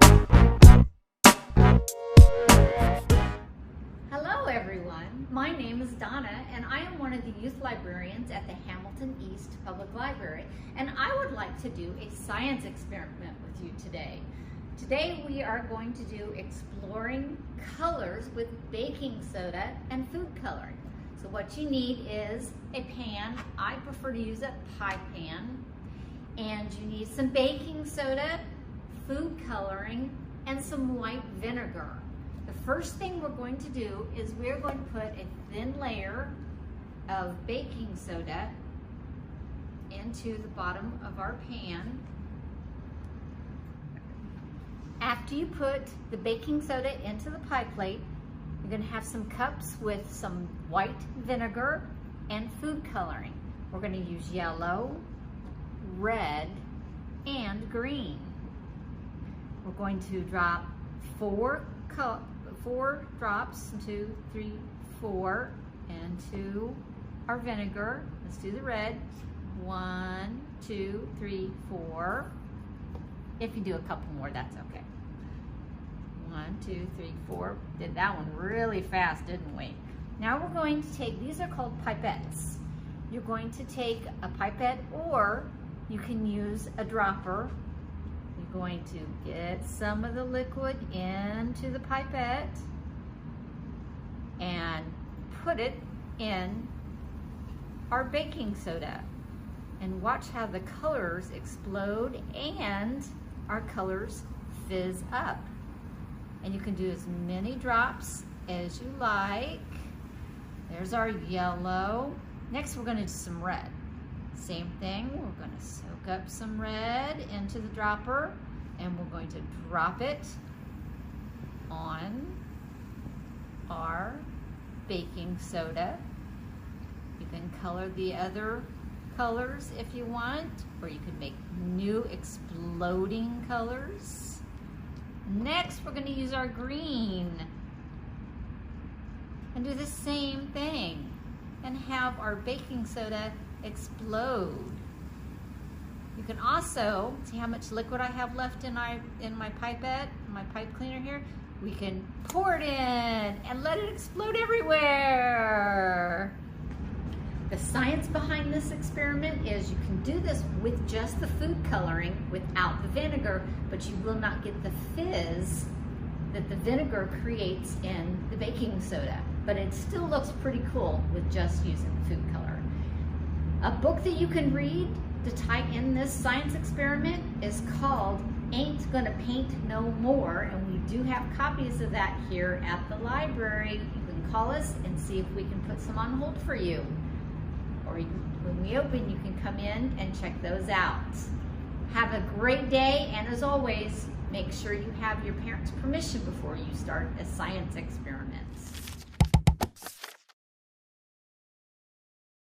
Hello everyone, my name is Donna and I am one of the youth librarians at the Hamilton East Public Library, and I would like to do a science experiment with you today. Today we are going to do exploring colors with baking soda and food coloring. So what you need is a pan. I prefer to use a pie pan, and you need some baking soda, food coloring, and some white vinegar. The first thing we're going to do is we're going to put a thin layer of baking soda into the bottom of our pan. After you put the baking soda into the pie plate, you're going to have some cups with some white vinegar and food coloring. We're going to use yellow, red, and green. We're going to drop four drops, 2, 3, 4, into our vinegar. Let's do the red. 1, 2, 3, 4. If you do a couple more, that's okay. 1, 2, 3, 4. Did that one really fast, didn't we? Now we're going to take, these are called pipettes. You're going to take a pipette, or you can use a dropper. You're going to get some of the liquid into the pipette and put it in our baking soda, and watch how the colors explode and our colors fizz up. And you can do as many drops as you like. There's our yellow. Next we're going to do some red. Same thing, we're going to soak up some red into the dropper, and we're going to drop it on our baking soda. You can color the other colors if you want, or you can make new exploding colors. Next, we're going to use our green and do the same thing and have our baking soda explode. You can also see how much liquid I have left in my pipette, my pipe cleaner here. We can pour it in and let it explode everywhere. The science behind this experiment is you can do this with just the food coloring without the vinegar, but you will not get the fizz that the vinegar creates in the baking soda. But it still looks pretty cool with just using the food coloring. A book that you can read to tie in this science experiment is called Ain't Gonna Paint No More, and we do have copies of that here at the library. You can call us and see if we can put some on hold for you. Or when we open, you can come in and check those out. Have a great day, and as always, make sure you have your parents' permission before you start a science experiment.